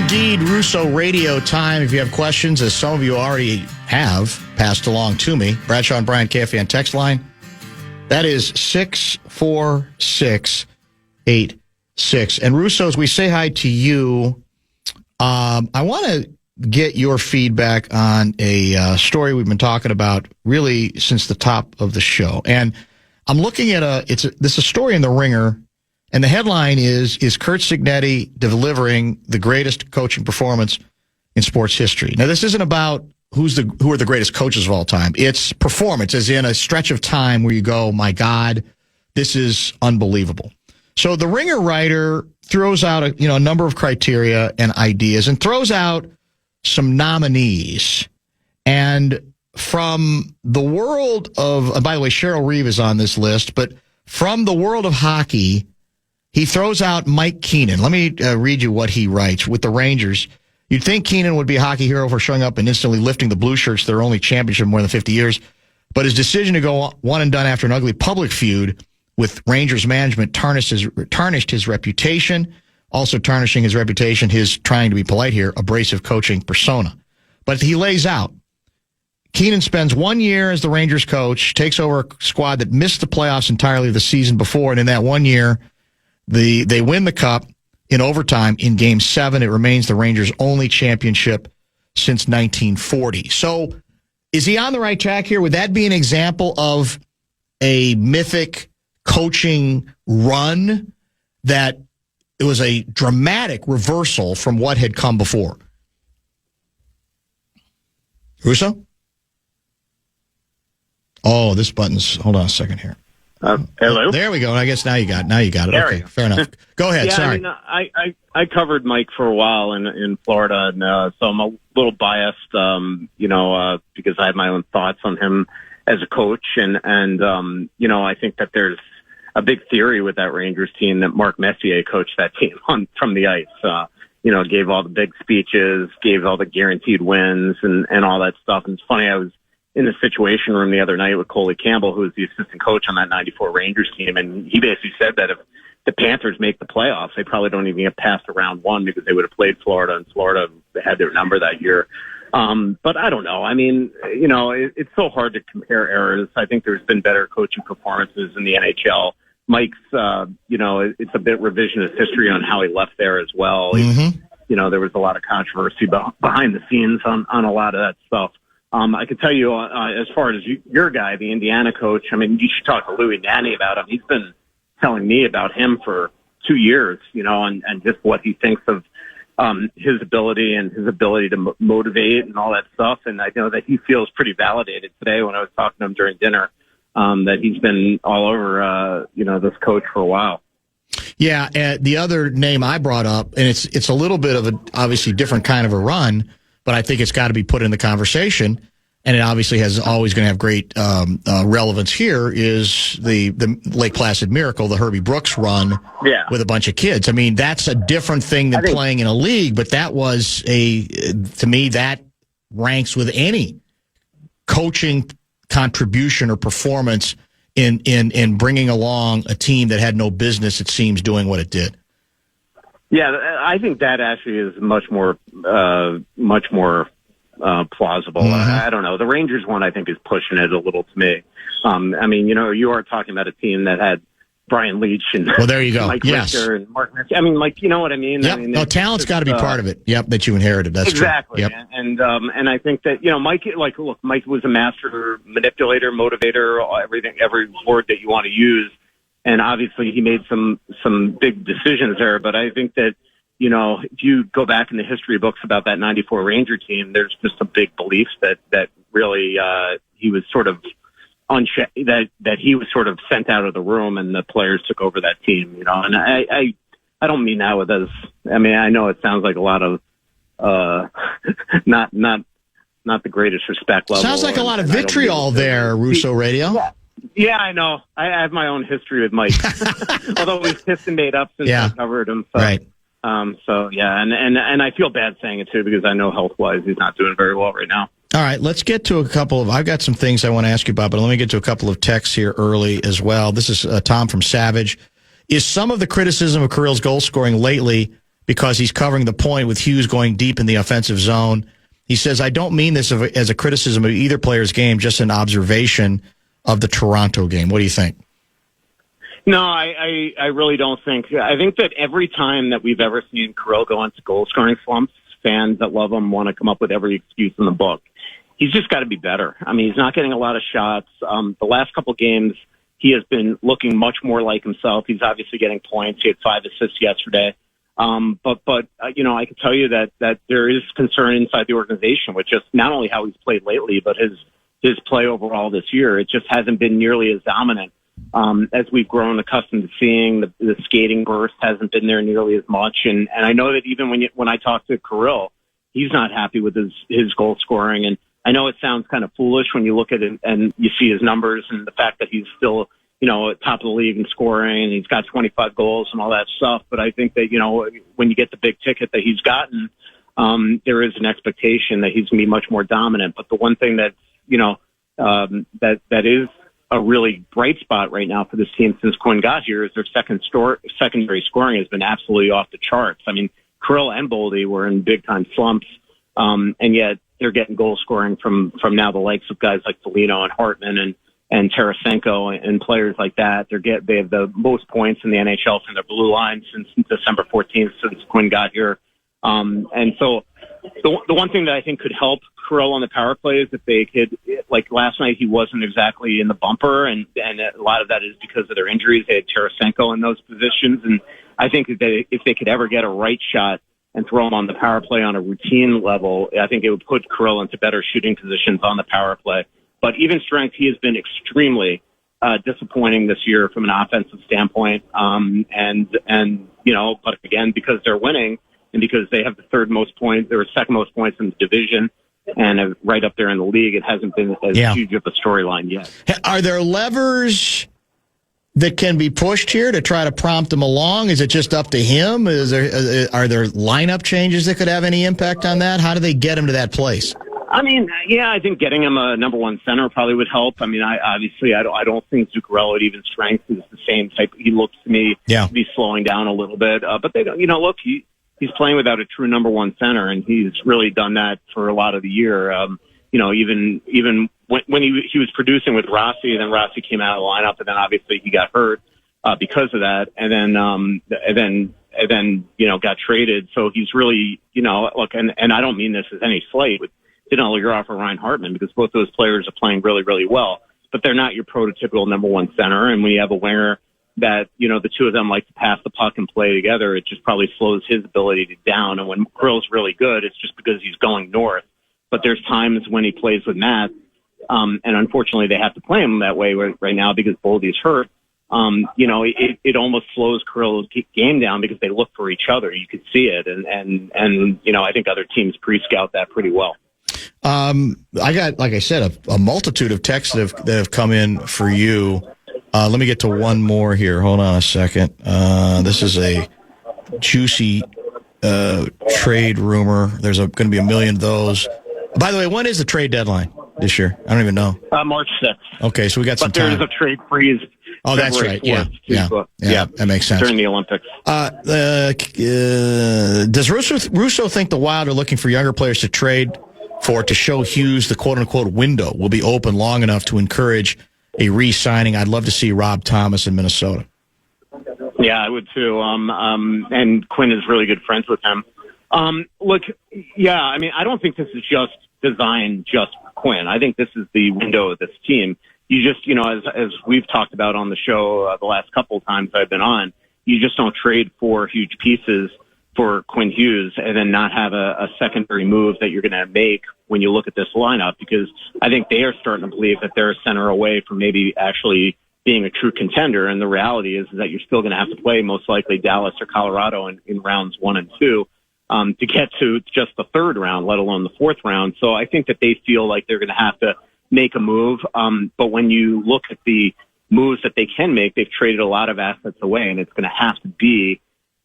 Indeed Russo radio time. If you have questions, as some of you already have passed along to me, Bradshaw and Bryant KFAN text line. That is 64686. And Russo, as we say hi to you, I want to get your feedback on a story we've been talking about really since the top of the show. And I'm looking at this is a story in The Ringer. And the headline is Curt Cignetti delivering the greatest coaching performance in sports history? Now, this isn't about who are the greatest coaches of all time. It's performance, as in a stretch of time where you go, my God, this is unbelievable. So the Ringer writer throws out a number of criteria and ideas and throws out some nominees. And from the world of, by the way, Cheryl Reeve is on this list, but from the world of hockey, he throws out Mike Keenan. Let me read you what he writes with the Rangers. You'd think Keenan would be a hockey hero for showing up and instantly lifting the Blue Shirts to their only championship in more than 50 years. But his decision to go one and done after an ugly public feud with Rangers management tarnished his reputation, also tarnishing his reputation, his, trying to be polite here, abrasive coaching persona. But he lays out. Keenan spends 1 year as the Rangers coach, takes over a squad that missed the playoffs entirely the season before, and in that 1 year, they win the Cup in overtime in Game 7. It remains the Rangers' only championship since 1940. So is he on the right track here? Would that be an example of a mythic coaching run that it was a dramatic reversal from what had come before? Russo? Oh, this button's, hold on a second here. Hello. There we go. I guess now you got it. Okay, fair enough. Go ahead. Yeah, sorry. I covered Mike for a while in Florida, and so I'm a little biased, because I have my own thoughts on him as a coach, and I think that there's a big theory with that Rangers team that Mark Messier coached that team from the ice. Gave all the big speeches, gave all the guaranteed wins, and all that stuff. And it's funny, I was in the Situation Room the other night with Coley Campbell, who was the assistant coach on that 94 Rangers team. And he basically said that if the Panthers make the playoffs, they probably don't even get past the round one because they would have played Florida, and Florida had their number that year. But I don't know. I mean, it's so hard to compare eras. I think there's been better coaching performances in the NHL. Mike's, it's a bit revisionist history on how he left there as well. Mm-hmm. There was a lot of controversy behind the scenes on a lot of that stuff. I can tell you, as far as your guy, the Indiana coach, I mean, you should talk to Louis Nanny about him. He's been telling me about him for 2 years, and just what he thinks of his ability and his ability to motivate and all that stuff. And I know that he feels pretty validated today when I was talking to him during dinner, that he's been all over, this coach for a while. Yeah, the other name I brought up, and it's a little bit of a obviously different kind of a run, but I think it's got to be put in the conversation, and it obviously has always going to have great relevance here, is the Lake Placid Miracle, the Herbie Brooks run with a bunch of kids. I mean, that's a different thing than playing in a league, but that was to me, that ranks with any coaching contribution or performance in bringing along a team that had no business, it seems, doing what it did. Yeah, I think that actually is much more plausible. Mm-hmm. I don't know. The Rangers one, I think, is pushing it a little to me. I mean, you are talking about a team that had Brian Leach and there you go. Mike Yes. Richter and Mark Messier. I mean, you know what I mean? Yep. I mean, no, talent's got to be part of it. Yep, that you inherited. That's exactly. True. Yep. And I think that Mike, Mike was a master manipulator, motivator, every word that you want to use. And obviously he made some big decisions there. But I think that, if you go back in the history books about that 94 Ranger team, there's just a big belief that really he was sort of that he was sort of sent out of the room and the players took over that team, And I don't mean that I know it sounds like a lot of not the greatest respect level. Sounds like a lot of vitriol there, Russo Radio. Yeah, I know. I have my own history with Mike, although we've pissed and made up since I covered him. So, right. And I feel bad saying it too because I know health-wise he's not doing very well right now. All right, let's get to a couple of. I've got some things I want to ask you about, but let me get to a couple of texts here early as well. This is Tom from Savage. Is some of the criticism of Kirill's goal scoring lately because he's covering the point with Hughes going deep in the offensive zone. He says, I don't mean this as a criticism of either player's game, just an observation of the Toronto game. What do you think? No, I really don't think. I think that every time that we've ever seen Kirill go into goal-scoring slumps, fans that love him want to come up with every excuse in the book. He's just got to be better. I mean, he's not getting a lot of shots. The last couple games, he has been looking much more like himself. He's obviously getting points. He had 5 assists yesterday. But you know, I can tell you that there is concern inside the organization with just not only how he's played lately, but his play overall this year. It just hasn't been nearly as dominant as we've grown accustomed to seeing. The skating burst hasn't been there nearly as much. And I know that even when I talk to Kirill, he's not happy with his goal scoring. And I know it sounds kind of foolish when you look at it and you see his numbers and the fact that he's still, you know, at top of the league in scoring and he's got 25 goals and all that stuff. But I think that, you know, when you get the big ticket that he's gotten, there is an expectation that he's going to be much more dominant. But the one thing that, you know, that is a really bright spot right now for this team since Quinn got here is their secondary scoring has been absolutely off the charts. I mean, Kirill and Boldy were in big time slumps, and yet they're getting goal scoring from now the likes of guys like Foligno and Hartman and Tarasenko and players like that. They have the most points in the NHL from their blue line since December 14th, since Quinn got here. And so the one thing that I think could help Kirill on the power play is if they could, like last night, he wasn't exactly in the bumper, and a lot of that is because of their injuries. They had Tarasenko in those positions, and I think that if they could ever get a right shot and throw him on the power play on a routine level, I think it would put Kirill into better shooting positions on the power play. But even strength, he has been extremely disappointing this year from an offensive standpoint. And you know, but again, because they're winning and because they have the second most points in the division and right up there in the league, it hasn't been as huge of a storyline yet. Are there levers that can be pushed here to try to prompt him along? Is it just up to him? Are there lineup changes that could have any impact on that? How do they get him to that place? I mean, yeah, I think getting him a number one center probably would help. I mean, I don't think Zuccarello at even strength is the same type. He looks to me to be slowing down a little bit. But they don't, you know, look, he's playing without a true number one center, and he's really done that for a lot of the year. You know, even when he was producing with Rossi, and then Rossi came out of the lineup, and then obviously he got hurt because of that, and then you know, got traded. So he's really, you know, look, and I don't mean this as any slight with Daniel Uroff or Ryan Hartman, because both those players are playing really, really well, but they're not your prototypical number one center. And when you have a winger that, you know, the two of them like to pass the puck and play together, it just probably slows his ability to down. And when Kirill's really good, it's just because he's going north. But there's times when he plays with Matt, and unfortunately they have to play him that way right now because Boldy's hurt. You know, it almost slows Kirill's game down because they look for each other. You could see it. And you know, I think other teams pre-scout that pretty well. I got, like I said, a multitude of texts that have come in for you. Let me get to one more here. Hold on a second. This is a juicy trade rumor. There's going to be a million of those. By the way, when is the trade deadline this year? I don't even know. March 6th. Okay, so we got some time. But there is a trade freeze. Oh, that's right. Yeah, that makes sense. During the Olympics. Does Russo think the Wild are looking for younger players to trade for to show Hughes the quote-unquote window will be open long enough to encourage a re-signing? I'd love to see Rob Thomas in Minnesota. Yeah, I would too. And Quinn is really good friends with him. Look, yeah, I mean, I don't think this is just designed just for Quinn. I think this is the window of this team. You just, you know, as we've talked about on the show the last couple of times I've been on, you just don't trade for huge pieces for Quinn Hughes and then not have a secondary move that you're going to make when you look at this lineup, because I think they are starting to believe that they're a center away from maybe actually being a true contender. And the reality is that you're still going to have to play most likely Dallas or Colorado in rounds 1 and 2 to get to just the third round, let alone the fourth round. So I think that they feel like they're going to have to make a move. But when you look at the moves that they can make, they've traded a lot of assets away, and it's going to have to be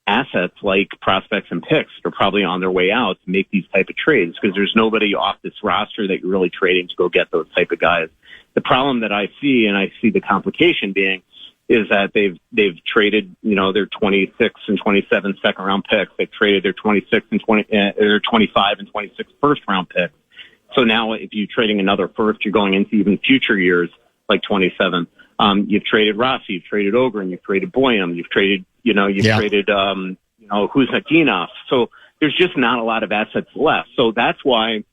assets like prospects and picks that are probably on their way out to make these type of trades, because there's nobody off this roster that you're really trading to go get those type of guys. The problem that I see, and I see the complication being, is that they've traded, their 26 and 27 second round picks. They've traded their 26 and their 25 and 26 first round picks. So now if you're trading another first, you're going into even future years like 27. You've traded Rossi, you've traded Ogren, you've traded Boyum, you've traded, traded, Huznadinov. So there's just not a lot of assets left. So that's why,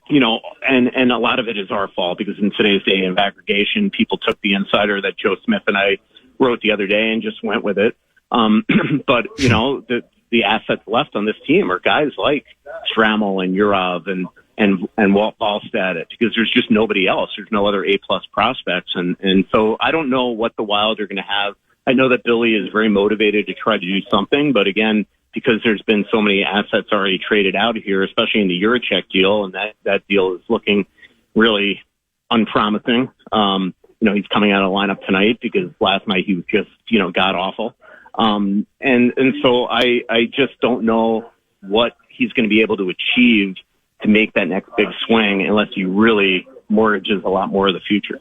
and a lot of it is our fault because in today's day of aggregation, people took the insider that Joe Smith and I wrote the other day and just went with it. But, the assets left on this team are guys like Strammel and Urov and Walt Ballstead, because there's just nobody else. There's no other A-plus prospects. And so I don't know what the Wild are going to have. I know that Billy is very motivated to try to do something, but again, because there's been so many assets already traded out here, especially in the Juracek deal, and that deal is looking really unpromising. He's coming out of the lineup tonight because last night he was just, god awful. And so I just don't know what he's going to be able to achieve to make that next big swing unless he really mortgages a lot more of the future.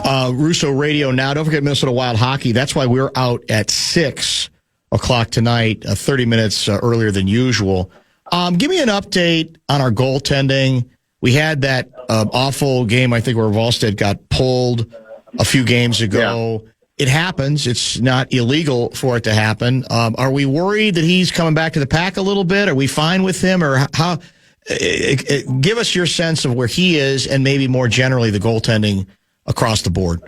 Russo Radio now. Don't forget Minnesota Wild Hockey. That's why we're out at 6 o'clock tonight, 30 minutes earlier than usual. Give me an update on our goaltending. We had that awful game, I think, where Volstead got pulled a few games ago. Yeah. It happens. It's not illegal for it to happen. Are we worried that he's coming back to the pack a little bit? Are we fine with him? Or how? Give us your sense of where he is and maybe more generally the goaltending across the board.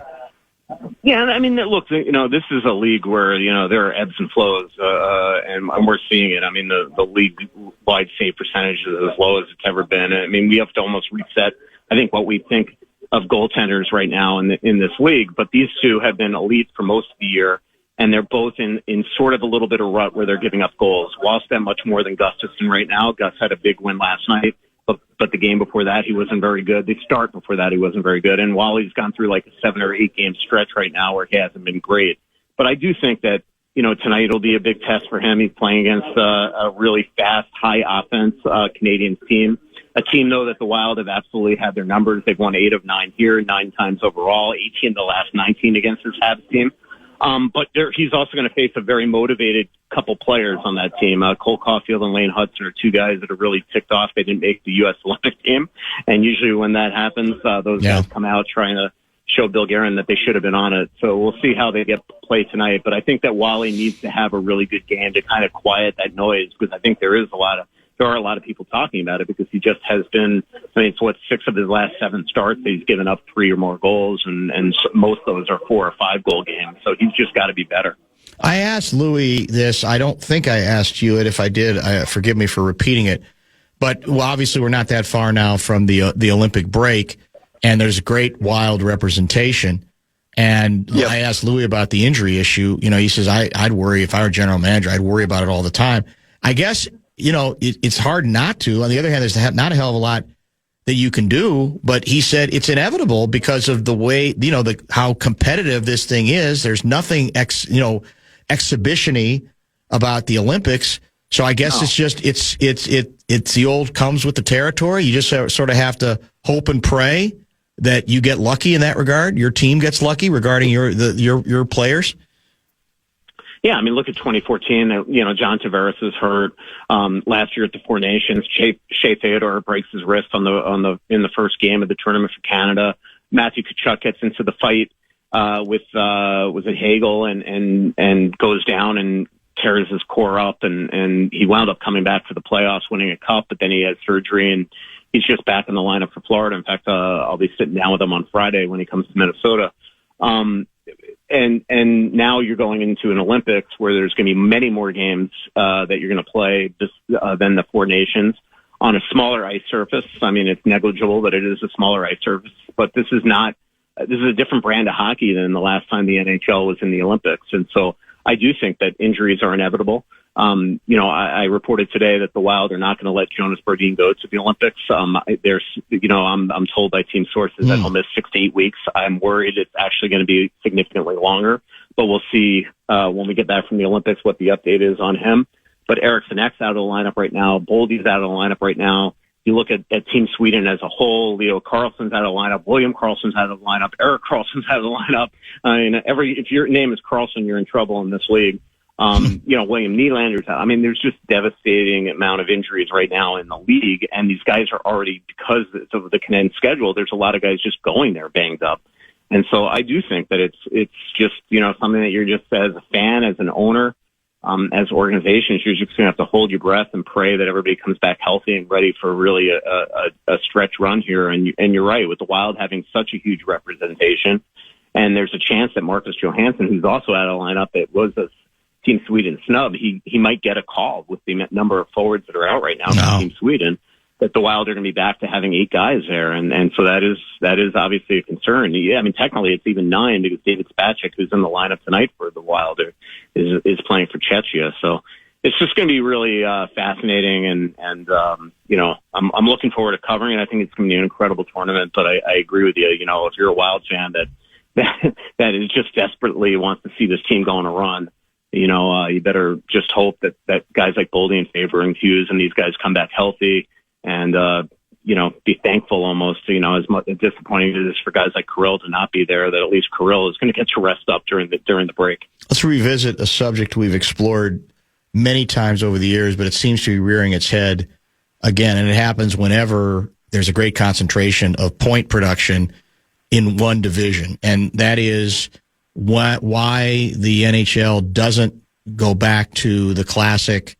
Yeah, I mean, look, this is a league where, there are ebbs and flows, and we're seeing it. I mean, the league-wide save percentage is as low as it's ever been. I mean, we have to almost reset, I think, what we think of goaltenders right now in this league. But these two have been elite for most of the year, and they're both in sort of a little bit of rut where they're giving up goals. Wallstedt much more than Gustafsson right now. Gus had a big win last night. But the game before that, he wasn't very good. The start before that, he wasn't very good. And Wally's gone through like a 7 or 8 game stretch right now where he hasn't been great. But I do think that, tonight will be a big test for him. He's playing against a really fast, high offense Canadian team. A team, though, that the Wild have absolutely had their numbers. They've won 8 of 9 here, 9 times overall, 18 of the last 19 against this Habs team. But he's also going to face a very motivated couple players on that team. Cole Caulfield and Lane Hudson are two guys that are really ticked off. They didn't make the U.S. Olympic team. And usually when that happens, those guys come out trying to show Bill Guerin that they should have been on it. So we'll see how they get play tonight. But I think that Wally needs to have a really good game to kind of quiet that noise, because I think there are a lot of people talking about it, because he just has been, it's 6 of his last 7 starts. He's given up 3 or more goals, and most of those are 4 or 5 goal games. So he's just got to be better. I asked Louis this. I don't think I asked you it. If I did, forgive me for repeating it. But obviously we're not that far now from the Olympic break, and there's great Wild representation. And I asked Louis about the injury issue. He says, I'd worry if I were general manager. I'd worry about it all the time. I guess, it's hard not to. On the other hand, there's not a hell of a lot that you can do. But he said it's inevitable because of the way, how competitive this thing is. There's nothing, exhibition-y about the Olympics. So I guess it's just, it's the old comes with the territory. You just sort of have to hope and pray that you get lucky in that regard. Your team gets lucky regarding your players. Yeah, I mean, look at 2014. John Tavares is hurt. Last year at the Four Nations, Shea Theodore breaks his wrist in the first game of the tournament for Canada. Matthew Tkachuk gets into the fight with Hagel and goes down and tears his core up, and he wound up coming back for the playoffs, winning a cup. But then he had surgery, and he's just back in the lineup for Florida. In fact, I'll be sitting down with him on Friday when he comes to Minnesota. And now you're going into an Olympics where there's going to be many more games that you're going to play than the Four Nations on a smaller ice surface. I mean, it's negligible, but it is a smaller ice surface. But this is a different brand of hockey than the last time the NHL was in the Olympics. And so I do think that injuries are inevitable. I reported today that the Wild are not going to let Jonas Brodin go to the Olympics. I'm told by team sources that he'll miss 6 to 8 weeks. I'm worried it's actually going to be significantly longer, but we'll see when we get back from the Olympics what the update is on him. But Eriksson Ek's out of the lineup right now. Boldy's out of the lineup right now. You look at Team Sweden as a whole. Leo Carlsson's out of the lineup. William Carlsson's out of the lineup. Erik Karlsson's out of the lineup. I mean, if your name is Carlsson, you're in trouble in this league. William Nylander's out. I mean, there's just devastating amount of injuries right now in the league, and these guys are already, because of the condensed schedule, there's a lot of guys just going there banged up. And so I do think that it's just, something that you're just, as a fan, as an owner, as organizations, you're just going to have to hold your breath and pray that everybody comes back healthy and ready for really a stretch run here. And you're right, with the Wild having such a huge representation, and there's a chance that Marcus Johansson, who's also out of the lineup, it was a Team Sweden snub, he might get a call with the number of forwards that are out right now from Team Sweden, that the Wild are going to be back to having 8 guys there. And so that is obviously a concern. Yeah, I mean, technically it's even 9, because David Spacek, who's in the lineup tonight for the Wild, is playing for Czechia. So it's just going to be really fascinating. And I'm looking forward to covering it. I think it's going to be an incredible tournament, but I agree with you. If you're a Wild fan that is just desperately wants to see this team go on a run, you better just hope that guys like Boldy and Faber and Hughes and these guys come back healthy, and be thankful almost, as much disappointing as it is for guys like Kirill to not be there, that at least Kirill is going to get to rest up during the break. Let's revisit a subject we've explored many times over the years, but it seems to be rearing its head again, and it happens whenever there's a great concentration of point production in one division, and that is why the NHL doesn't go back to the classic,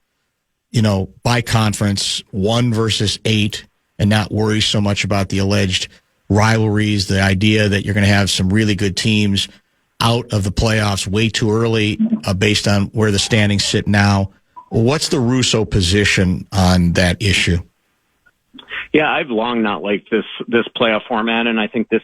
by conference 1 versus 8, and not worry so much about the alleged rivalries, the idea that you're going to have some really good teams out of the playoffs way too early based on where the standings sit now. What's the Russo position on that issue? Yeah, I've long not liked this playoff format, and I think this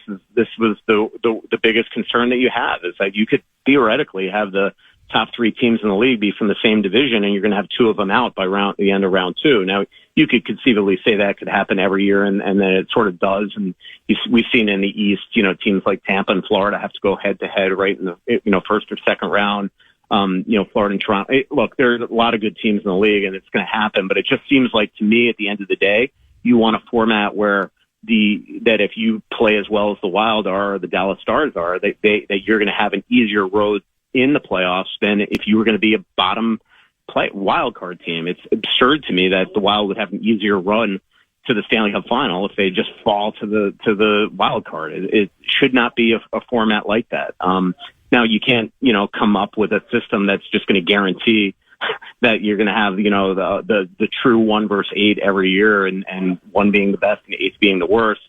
was the biggest concern that you have, is that you could theoretically have the top 3 teams in the league be from the same division, and you're going to have 2 of them out by the end of round 2. Now, you could conceivably say that could happen every year, and then it sort of does. And we've seen in the East, teams like Tampa and Florida have to go head to head right in the first or second round. Florida and Toronto. Look, there's a lot of good teams in the league, and it's going to happen. But it just seems like, to me, at the end of the day, you want a format where that if you play as well as the Wild are, or the Dallas Stars are, that you're going to have an easier road in the playoffs than if you were going to be a bottom wild card team. It's absurd to me that the Wild would have an easier run to the Stanley Cup final if they just fall to the wild card. It should not be a format like that. Now, you can't come up with a system that's just going to guarantee that you're going to have, the true 1 versus 8 every year, and 1 being the best and 8 being the worst.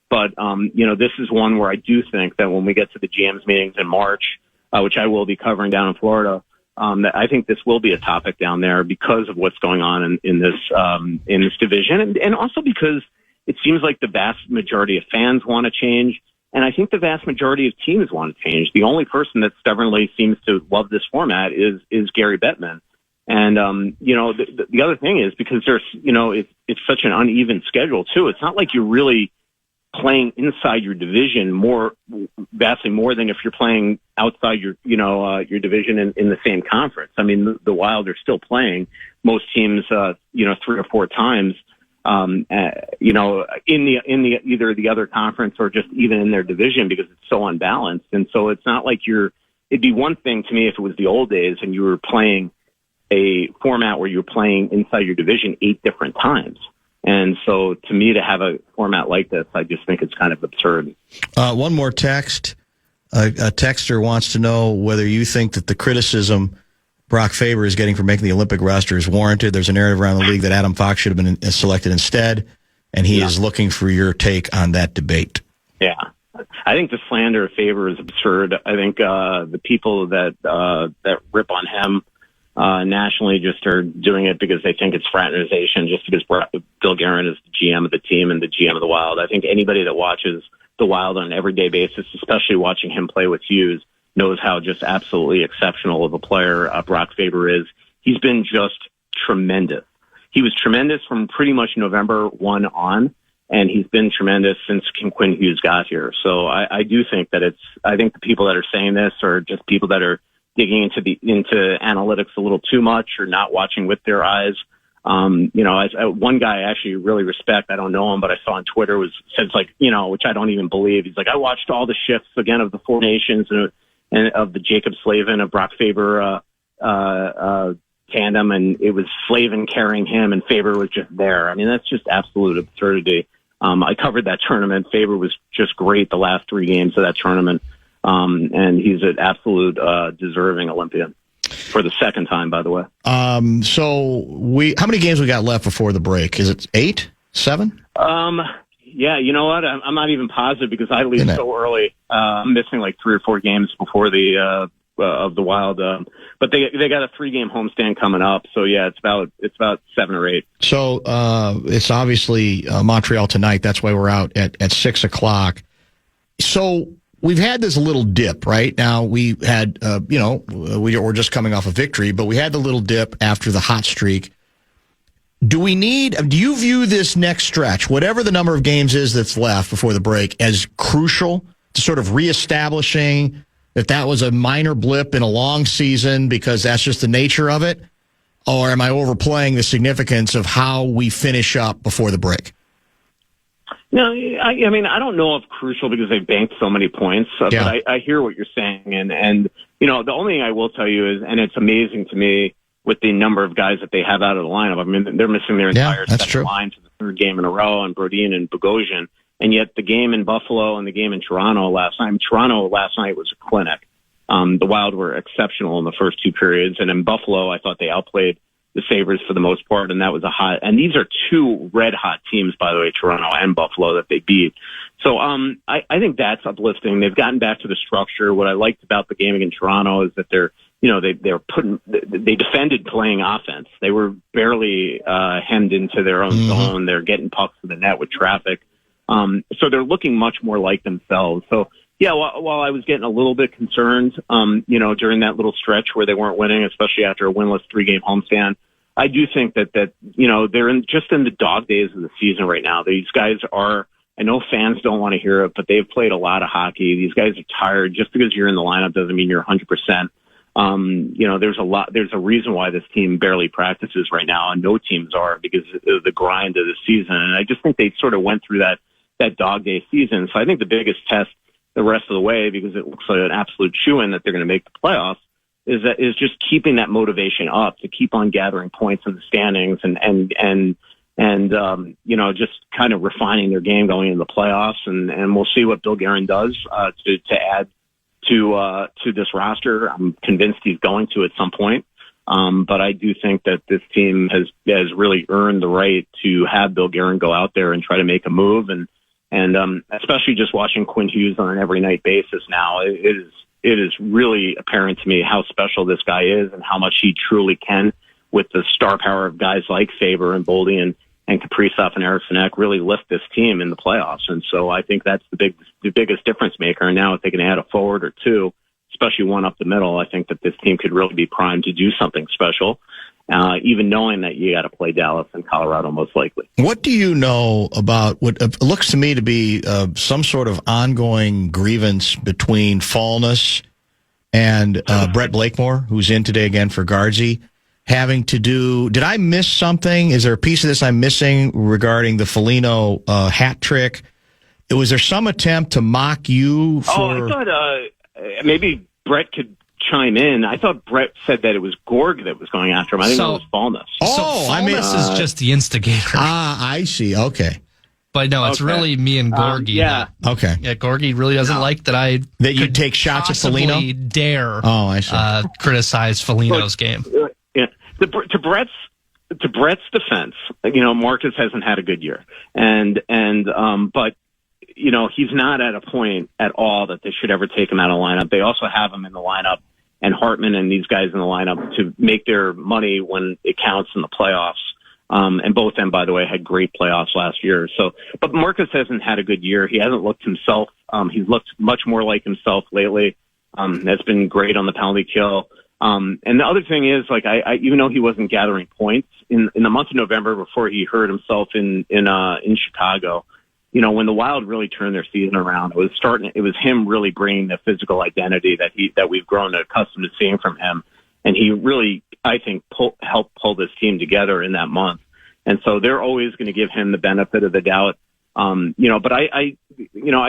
But, this is one where I do think that when we get to the GM's meetings in March, which I will be covering down in Florida, that I think this will be a topic down there because of what's going on in this division. And also because it seems like the vast majority of fans want to change. And I think the vast majority of teams want to change. The only person that stubbornly seems to love this format is Gary Bettman. And, the other thing is, because there's, it's such an uneven schedule too. It's not like you're really playing inside your division vastly more than if you're playing outside your division in the same conference. I mean, the Wild are still playing most teams, 3 or 4 times, in the either the other conference or just even in their division, because it's so unbalanced. And so it's not like it'd be one thing to me if it was the old days and you were playing a format where you're playing inside your division 8 different times. And so to me, to have a format like this, I just think it's kind of absurd. One more text. A texter wants to know whether you think that the criticism Brock Faber is getting for making the Olympic roster is warranted. There's a narrative around the league that Adam Fox should have been selected instead, and he is looking for your take on that debate. Yeah. I think the slander of Faber is absurd. I think the people that rip on him nationally just are doing it because they think it's fraternization, just because Bill Guerin is the GM of the team and the GM of the Wild. I think anybody that watches the Wild on an everyday basis, especially watching him play with Hughes, knows how just absolutely exceptional of a player Brock Faber is. He's been just tremendous. He was tremendous from pretty much November 1 on, and he's been tremendous since Quinn Hughes got here. So I do think that I think the people that are saying this are just people that are digging into analytics a little too much or not watching with their eyes. One guy I actually really respect, I don't know him, but I saw on Twitter says like, which I don't even believe. He's like, I watched all the shifts again of the Four Nations and of the Jacob Slavin of Brock Faber, tandem, and it was Slavin carrying him and Faber was just there. I mean, that's just absolute absurdity. I covered that tournament. Faber was just great the last 3 games of that tournament. And he's an absolute deserving Olympian for the second time, by the way. So how many games we got left before the break? Is it 8, 7? Yeah, you know what? I'm not even positive because I leave so early. I'm missing like 3 or 4 games before the of the Wild. But they got a 3-game homestand coming up. So yeah, it's about 7 or 8. So it's obviously Montreal tonight. That's why we're out at 6:00. So we've had this little dip, right? Now we had, we're just coming off a victory, but we had the little dip after the hot streak. Do you view this next stretch, whatever the number of games is that's left before the break, as crucial to sort of reestablishing that was a minor blip in a long season because that's just the nature of it? Or am I overplaying the significance of how we finish up before the break? No, I mean, I don't know if crucial because they banked so many points, but I hear what you're saying. And the only thing I will tell you is, and it's amazing to me with the number of guys that they have out of the lineup. I mean, they're missing their entire second line for the 3rd game in a row, and Brodin and Bogosian. And yet the game in Buffalo and the game in Toronto last night was a clinic. The Wild were exceptional in the first 2 periods. And in Buffalo, I thought they outplayed the Sabres for the most part. And that was and these are 2 red hot teams, by the way, Toronto and Buffalo, that they beat. So, I think that's uplifting. They've gotten back to the structure. What I liked about the game against Toronto is that they defended playing offense. They were barely, hemmed into their own zone. They're getting pucks to the net with traffic. So they're looking much more like themselves. So yeah, while I was getting a little bit concerned, during that little stretch where they weren't winning, especially after a winless 3-game homestand, I do think that they're in the dog days of the season right now. These guys are, I know fans don't want to hear it, but they've played a lot of hockey. These guys are tired. Just because you're in the lineup doesn't mean you're 100%. There's a reason why this team barely practices right now, and no teams are, because of the grind of the season. And I just think they sort of went through that dog day season. So I think the biggest test the rest of the way, because it looks like an absolute shoo-in that they're going to make the playoffs, is just keeping that motivation up to keep on gathering points in the standings and just kind of refining their game going into the playoffs. And we'll see what Bill Guerin does to add to this roster. I'm convinced he's going to at some point. But I do think that this team has really earned the right to have Bill Guerin go out there and try to make a move. And especially just watching Quinn Hughes on an every night basis now, it is really apparent to me how special this guy is and how much he truly can, with the star power of guys like Faber and Boldy and Kaprizov and Eriksson Ek, really lift this team in the playoffs. And so I think that's the biggest difference maker. And now if they can add a forward or 2, especially one up the middle, I think that this team could really be primed to do something special, even knowing that you got to play Dallas and Colorado most likely. What do you know about what looks to me to be some sort of ongoing grievance between Fallness and Brett Blakemore, who's in today again for Guardsy, having to do... Did I miss something? Is there a piece of this I'm missing regarding the Foligno hat trick? Was there some attempt to mock you for... Oh, I thought maybe Brett could chime in. I thought Brett said that it was Gorg that was going after him. I think it was Fallness. Fallness is just the instigator. I see. Okay. But no, it's really me and Gorgie. Yeah. Okay. Yeah, Gorgie really doesn't like that you take shots at Foligno? Dare I see. Criticize Foligno's game. Yeah. To Brett's defense, Marcus hasn't had a good year. But he's not at a point at all that they should ever take him out of the lineup. They also have him in the lineup, and Hartman and these guys in the lineup, to make their money when it counts in the playoffs. And both of them, by the way, had great playoffs last year. But Marcus hasn't had a good year. He hasn't looked himself. He's looked much more like himself lately. That's been great on the penalty kill. And the other thing is, I even though he wasn't gathering points in the month of November before he hurt himself in Chicago, when the Wild really turned their season around, it was him really bringing the physical identity that we've grown accustomed to seeing from him. And he really I think helped pull this team together in that month. And so they're always going to give him the benefit of the doubt. But I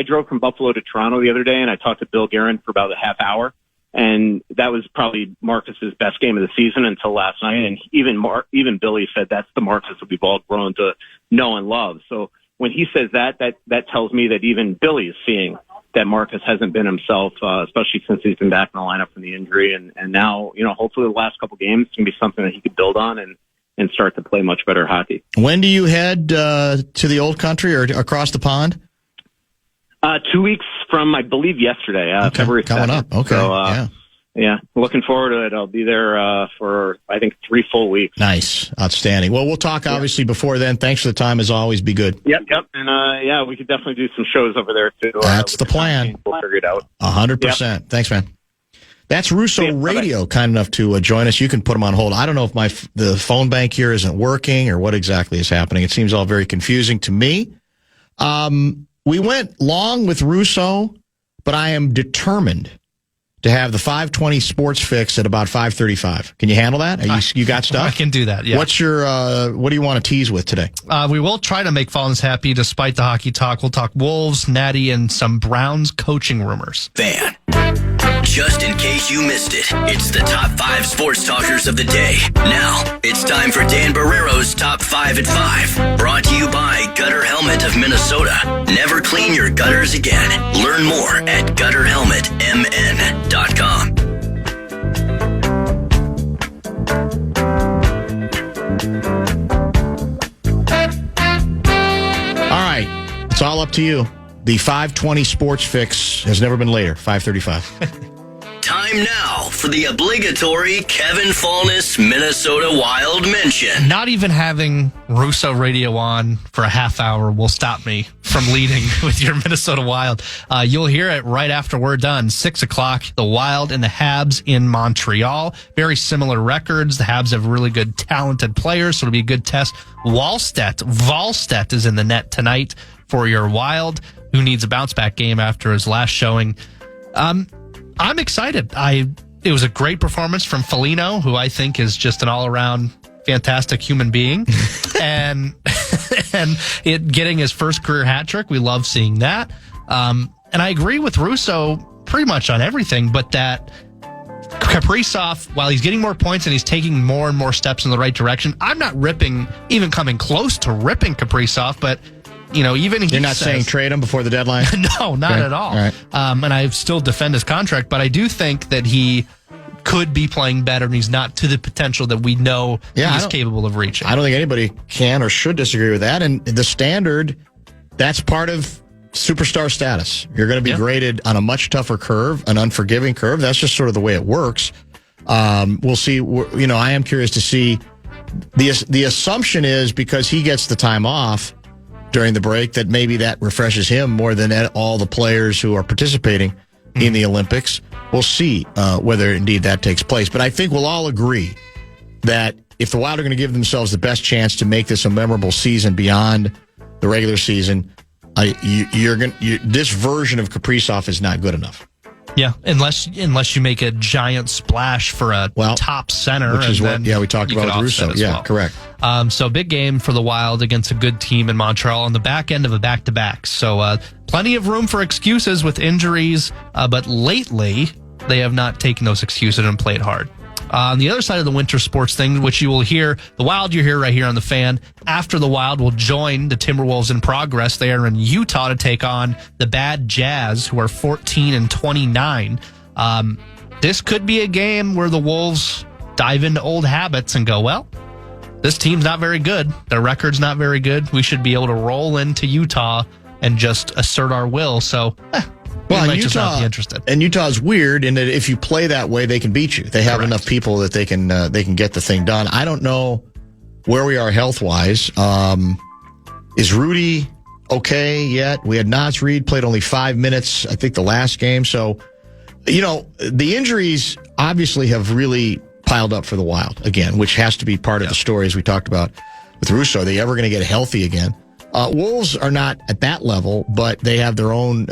drove from Buffalo to Toronto the other day, and I talked to Bill Guerin for about a half hour, and that was probably Marcus's best game of the season until last night. And even Billy said that's the Marcus that we've all grown to know and love. So when he says that tells me that even Billy is seeing that Marcus hasn't been himself, especially since he's been back in the lineup from the injury. And now, hopefully the last couple games can be something that he could build on and start to play much better hockey. When do you head to the old country or across the pond? 2 weeks from, I believe, yesterday, February 2nd. Coming up. Okay. So, yeah, looking forward to it. I'll be there for, I think, 3 full weeks. Nice. Outstanding. Well, we'll talk, obviously, before then. Thanks for the time, as always. Be good. Yep. And, we could definitely do some shows over there, too. That's the plan. We'll figure it out. 100%. Yep. Thanks, man. That's Russo Radio, kind enough to join us. You can put him on hold. I don't know if the phone bank here isn't working or what exactly is happening. It seems all very confusing to me. We went long with Russo, but I am determined to have the 520 Sports Fix at about 5:35. Can you handle that? You got stuff? I can do that, yeah. What's your, what do you want to tease with today? We will try to make Fallons happy despite the hockey talk. We'll talk Wolves, Natty, and some Browns coaching rumors. Fan. Just in case you missed it, it's the top 5 sports talkers of the day. Now, it's time for Dan Barreiro's Top 5 at 5. Brought to you by Gutter Helmet of Minnesota. Never clean your gutters again. Learn more at gutterhelmetmn.com. All right, it's all up to you. The 520 Sports Fix has never been later, 5:35. Time now for the obligatory Kevin Fallness Minnesota Wild mention. Not even having Russo Radio on for a half hour will stop me from leading with your Minnesota Wild. You'll hear it right after we're done. 6 o'clock, the Wild and the Habs in Montreal. Very similar records. The Habs have really good, talented players, so it'll be a good test. Wallstedt is in the net tonight for your Wild, who needs a bounce-back game after his last showing. I'm excited. It was a great performance from Foligno, who I think is just an all-around fantastic human being, and getting his first career hat trick. We love seeing that. And I agree with Russo pretty much on everything, but that Kaprizov, while he's getting more points and he's taking more and more steps in the right direction, I'm not even coming close to ripping Kaprizov, but even he You're not saying trade him before the deadline? No, not at all. Right. And I still defend his contract, but I do think that he could be playing better, and he's not to the potential that we know he's capable of reaching. I don't think anybody can or should disagree with that. And the standard, that's part of superstar status. You're going to be graded on a much tougher curve, an unforgiving curve. That's just sort of the way it works. We'll see. I am curious to see. The assumption is because he gets the time off during the break that maybe that refreshes him more than all the players who are participating in the Olympics. We'll see whether indeed that takes place. But I think we'll all agree that if the Wild are going to give themselves the best chance to make this a memorable season beyond the regular season, this version of Kaprizov is not good enough. Yeah, unless you make a giant splash for a top center, which is what we talked about with Russo. Yeah, correct. So big game for the Wild against a good team in Montreal on the back end of a back-to-back. So plenty of room for excuses with injuries, but lately they have not taken those excuses and played hard. On the other side of the winter sports thing, which you will hear, the Wild you hear right here on the Fan. After the Wild will join the Timberwolves in progress. They are in Utah to take on the Bad Jazz, who are 14-29. This could be a game where the Wolves dive into old habits and go, well, this team's not very good. Their record's not very good. We should be able to roll into Utah and just assert our will. So, might just not be interested. And Utah's weird in that if you play that way, they can beat you. They have enough people that they can get the thing done. I don't know where we are health-wise. Is Rudy okay yet? We had Naz Reid played only 5 minutes, I think, the last game. So, the injuries obviously have really piled up for the Wild again, which has to be part of the story, as we talked about with Russo. Are they ever going to get healthy again? Wolves are not at that level, but they have their own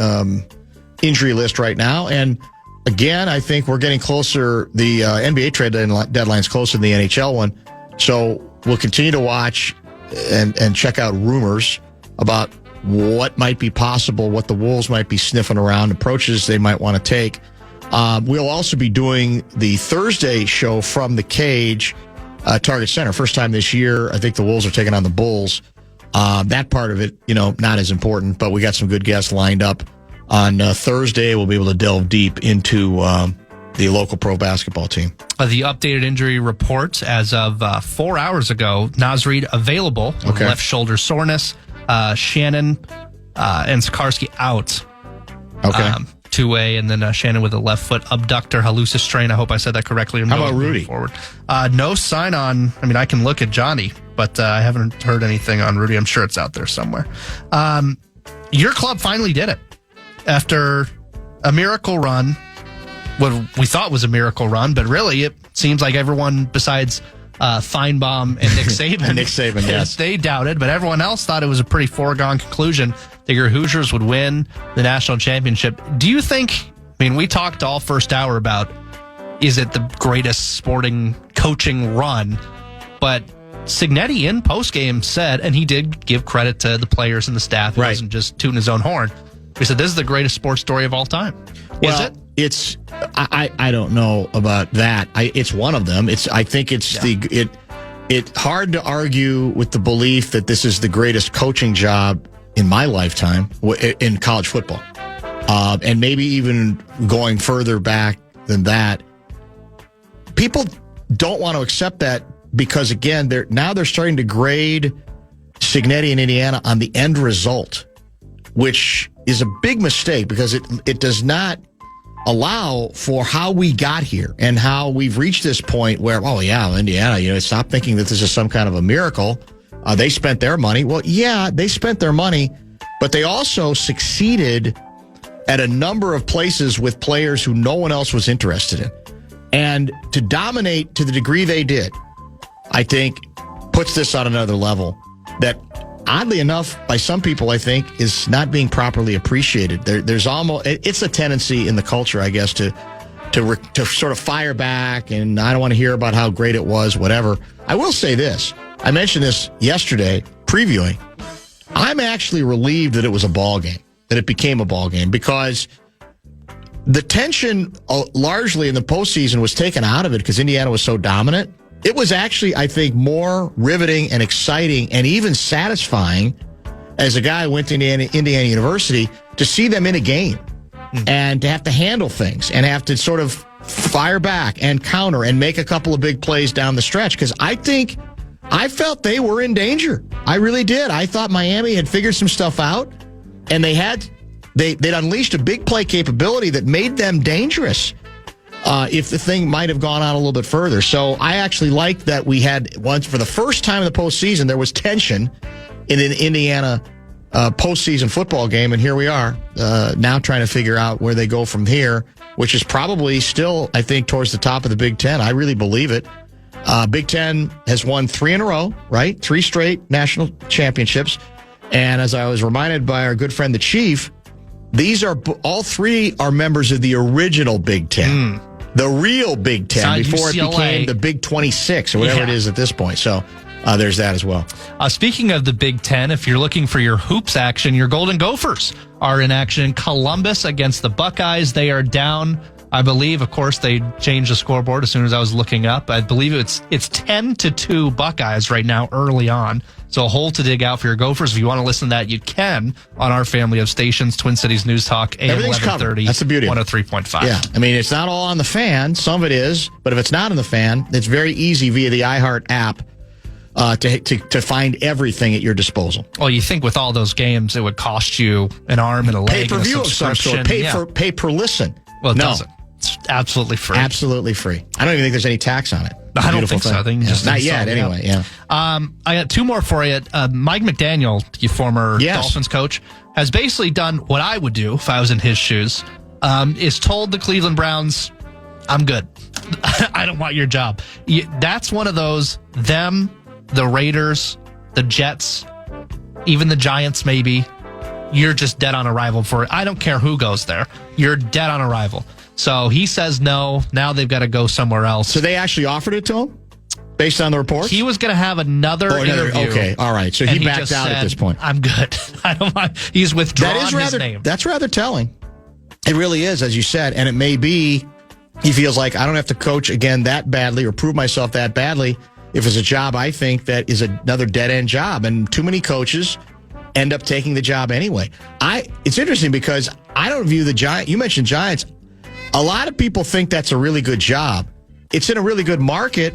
injury list right now. And again, I think we're getting closer. The NBA trade deadline's closer than the NHL one. So we'll continue to watch and check out rumors about what might be possible, what the Wolves might be sniffing around, approaches they might want to take. We'll also be doing the Thursday show from the Cage, Target Center. First time this year. I think the Wolves are taking on the Bulls. That part of it, not as important, but we got some good guests lined up. On Thursday, we'll be able to delve deep into the local pro basketball team. The updated injury report as of 4 hours ago, Naz Reid available with left shoulder soreness. Shannon and Sikarsky out. Okay. 2A, and then Shannon with a left foot abductor hallucis strain. I hope I said that correctly. How about Rudy? Forward. No sign on. I mean, I can look at Johnny, but I haven't heard anything on Rudy. I'm sure it's out there somewhere. Your club finally did it. After a miracle run, what we thought was a miracle run, but really it seems like everyone besides Feinbaum and Nick Saban. Nick Saban, yes. They doubted, but everyone else thought it was a pretty foregone conclusion that your Hoosiers would win the national championship. Do you think, we talked all first hour about, is it the greatest sporting coaching run? But Cignetti in postgame said, and he did give credit to the players and the staff. He wasn't just tooting his own horn. He said, this is the greatest sports story of all time. Well, is it? It's I don't know about that. It's one of them. I think it's it's hard to argue with the belief that this is the greatest coaching job in my lifetime in college football, and maybe even going further back than that. People don't want to accept that because again, they're starting to grade Cignetti in Indiana on the end result, which is a big mistake because it does not allow for how we got here and how we've reached this point where, Indiana, stop thinking that this is some kind of a miracle. They spent their money. Well, yeah, they spent their money, but they also succeeded at a number of places with players who no one else was interested in. And to dominate to the degree they did, I think puts this on another level that, oddly enough, by some people, I think, is not being properly appreciated. There's almost, it's a tendency in the culture, I guess, to sort of fire back, and I don't want to hear about how great it was, whatever. I will say this. I mentioned this yesterday, previewing. I'm actually relieved that it was a ball game, that it became a ball game, because the tension largely in the postseason was taken out of it because Indiana was so dominant. It was actually, I think, more riveting and exciting and even satisfying as a guy who went to Indiana University to see them in a game and to have to handle things and have to sort of fire back and counter and make a couple of big plays down the stretch. Because I felt they were in danger. I really did. I thought Miami had figured some stuff out, and they'd unleashed a big play capability that made them dangerous. If the thing might have gone on a little bit further. So I actually liked that we had once, for the first time in the postseason, there was tension in an Indiana postseason football game. And here we are now trying to figure out where they go from here, which is probably still, I think, towards the top of the Big Ten. I really believe it. Big Ten has won 3 in a row, right? 3 straight national championships. And as I was reminded by our good friend, the Chief, all 3 are members of the original Big Ten. The real Big Ten, before UCLA. It became the Big 26 or whatever it is at this point. So there's that as well. Speaking of the Big Ten, if you're looking for your hoops action, your Golden Gophers are in action. Columbus against the Buckeyes. They are down, I believe. Of course, they changed the scoreboard as soon as I was looking up. I believe it's 10-2 Buckeyes right now early on. So a hole to dig out for your Gophers. If you want to listen to that, you can on our family of stations, Twin Cities News Talk, AM 1130. That's the beauty. 103.5. Yeah. It's not all on the fan. Some of it is. But if it's not on the fan, it's very easy via the iHeart app to find everything at your disposal. Well, you think with all those games, it would cost you an arm and a leg. Pay-per-view of some sort. Pay per listen. Well, it doesn't. It's absolutely free. Absolutely free. I don't even think there's any tax on it. I don't think so. I think just not yet, anyway. Yeah. I got 2 more for you. Mike McDaniel, the former Dolphins coach, has basically done what I would do if I was in his shoes. Is told the Cleveland Browns, "I'm good. I don't want your job." That's one of those. Them, the Raiders, the Jets, even the Giants, maybe. You're just dead on arrival for it. I don't care who goes there. You're dead on arrival. So he says no. Now they've got to go somewhere else. So they actually offered it to him based on the reports? He was going to have another interview. Okay, all right. So he backed out at this point. I'm good. I don't mind. He's withdrawn his name. That's rather telling. It really is, as you said. And it may be he feels like I don't have to coach again that badly or prove myself that badly if it's a job I think that is another dead-end job. And too many coaches end up taking the job anyway. It's interesting because I don't view the Giants. You mentioned Giants. A lot of people think that's a really good job. It's in a really good market.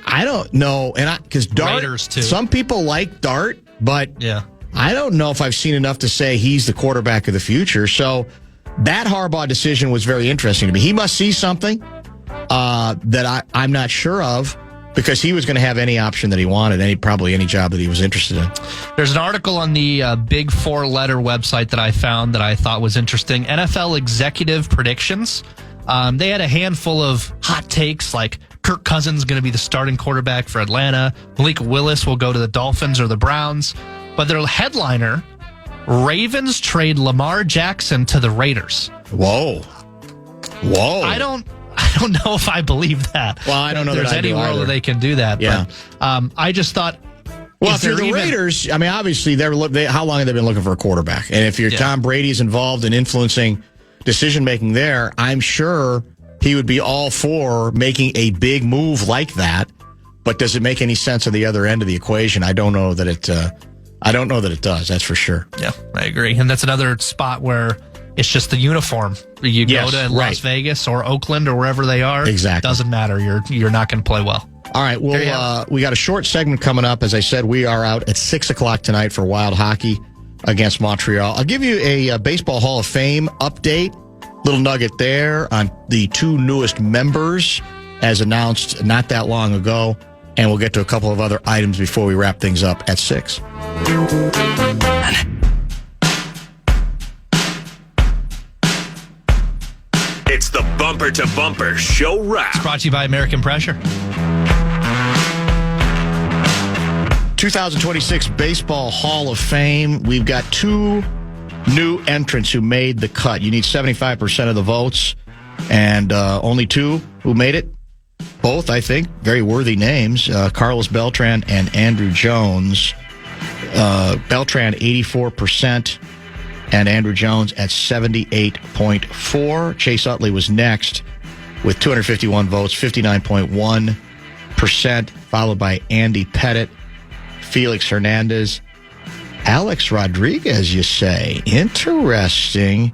I don't know, and because Dart, Raiders too. Some people like Dart, but yeah, I don't know if I've seen enough to say he's the quarterback of the future. So that Harbaugh decision was very interesting to me. He must see something that I'm not sure of, because he was going to have any option that he wanted, probably any job that he was interested in. There's an article on the big 4-letter website that I found that I thought was interesting. NFL executive predictions. They had a handful of hot takes like Kirk Cousins going to be the starting quarterback for Atlanta. Malik Willis will go to the Dolphins or the Browns. But their headliner, Ravens trade Lamar Jackson to the Raiders. Whoa. I don't know if I believe that. Well, I don't know there's that I any do world either. that they can do that. Yeah. But I just thought, well, if you're the Raiders, I mean, obviously, how long have they been looking for a quarterback? And if you're Tom Brady's involved in influencing decision-making there, I'm sure he would be all for making a big move like that. But does it make any sense on the other end of the equation? I don't know that it. I don't know that it does. That's for sure. Yeah, I agree. And that's another spot where it's just the uniform. You go to Las Vegas or Oakland or wherever they are. Exactly. Doesn't matter. You're not going to play well. All right. Well, we got a short segment coming up. As I said, we are out at 6 o'clock tonight for Wild Hockey against Montreal. I'll give you a Baseball Hall of Fame update. Little nugget there on the 2 newest members as announced not that long ago. And we'll get to a couple of other items before we wrap things up at 6. It's the Bumper to Bumper Show Wrap. It's brought to you by American Pressure. 2026 Baseball Hall of Fame. We've got 2 new entrants who made the cut. You need 75% of the votes, and only 2 who made it. Both, I think, very worthy names. Carlos Beltran and Andrew Jones. Beltran, 84%, and Andrew Jones at 78.4%. Chase Utley was next with 251 votes, 59.1%, followed by Andy Pettit, Felix Hernandez, Alex Rodriguez, you say. Interesting.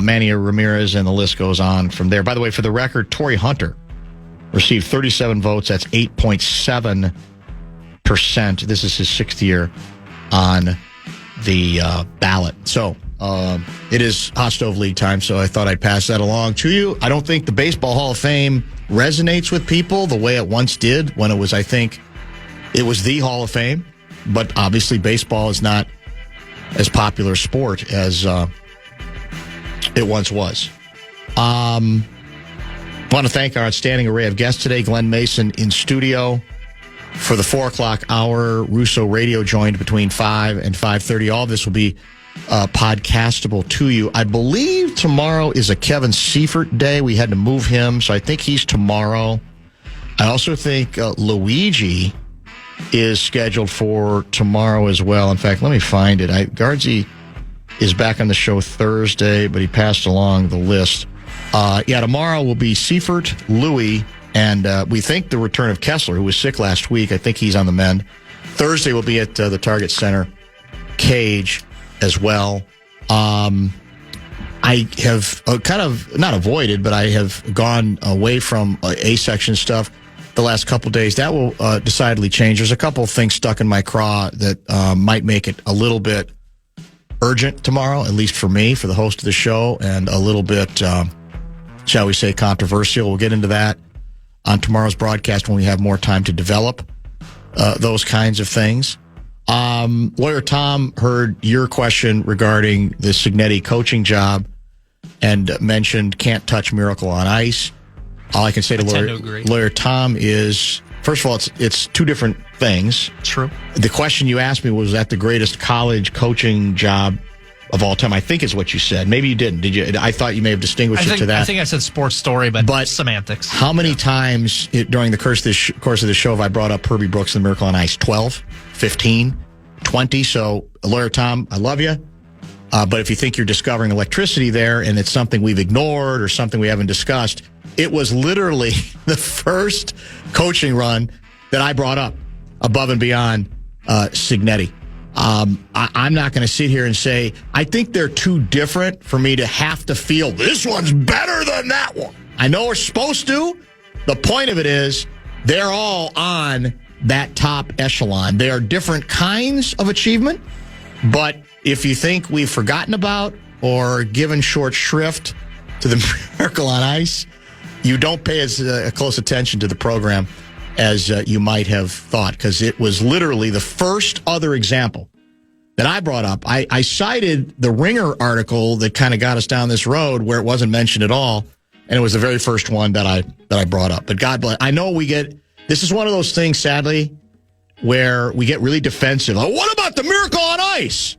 Manny Ramirez, and the list goes on from there. By the way, for the record, Torrey Hunter received 37 votes. That's 8.7%. This is his 6th year on the ballot. So it is Hot Stove League time, so I thought I'd pass that along to you. I don't think the Baseball Hall of Fame resonates with people the way it once did when it was, I think, it was the Hall of Fame. But obviously baseball is not as popular a sport as it once was. I want to thank our outstanding array of guests today. Glenn Mason in studio for the 4 o'clock hour. Russo Radio joined between 5 and 5:30. All of this will be podcastable to you. I believe tomorrow is a Kevin Seifert day. We had to move him, so I think he's tomorrow. I also think Luigi is scheduled for tomorrow as well. In fact, let me find it. Guardsy is back on the show Thursday, but he passed along the list. Tomorrow will be Seifert, Louie, and we think the return of Kessler, who was sick last week. I think he's on the mend. Thursday will be at the Target Center Cage as well. I have kind of not avoided, but I have gone away from A-section stuff the last couple of days. That will decidedly change. There's a couple of things stuck in my craw that might make it a little bit urgent tomorrow, at least for me, for the host of the show, and a little bit, shall we say, controversial. We'll get into that on tomorrow's broadcast when we have more time to develop those kinds of things. Lawyer Tom heard your question regarding the Signetti coaching job and mentioned can't touch Miracle on Ice. All I can say to lawyer Tom is, first of all, it's 2 different things. True. The question you asked me was that the greatest college coaching job of all time, I think is what you said. Maybe you didn't. Did you? I thought you may have distinguished it to that. I think I said sports story, but semantics. How many times during the course of the show have I brought up Herbie Brooks and the Miracle on Ice? 12, 15, 20. So, Lawyer Tom, I love you. But if you think you're discovering electricity there and it's something we've ignored or something we haven't discussed, it was literally the first coaching run that I brought up above and beyond Signetti. I'm not going to sit here and say, I think they're too different for me to have to feel this one's better than that one. I know we're supposed to. The point of it is they're all on that top echelon. They are different kinds of achievement, but if you think we've forgotten about or given short shrift to the Miracle on Ice, you don't pay as close attention to the program as you might have thought, because it was literally the first other example that I brought up. I cited the Ringer article that kind of got us down this road where it wasn't mentioned at all, and it was the very first one that I brought up. But God bless. I know this is one of those things, sadly, where we get really defensive. Oh, what about the Miracle on Ice?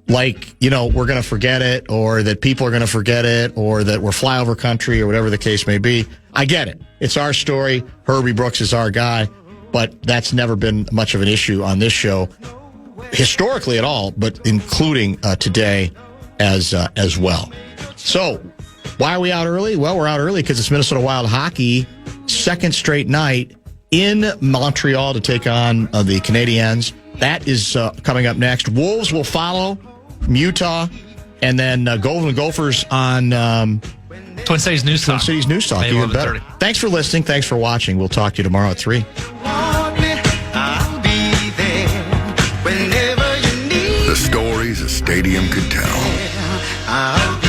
Like, we're going to forget it, or that people are going to forget it, or that we're flyover country, or whatever the case may be. I get it. It's our story. Herbie Brooks is our guy, but that's never been much of an issue on this show, historically at all, but including today as well. So, why are we out early? Well, we're out early because it's Minnesota Wild hockey, second straight night in Montreal to take on the Canadiens. That is coming up next. Wolves will follow from Utah, and then Golden Gophers on Twin Cities News Talk. Twin Cities News Talk, even better. Thanks for listening. Thanks for watching. We'll talk to you tomorrow at 3. The stories a stadium could tell.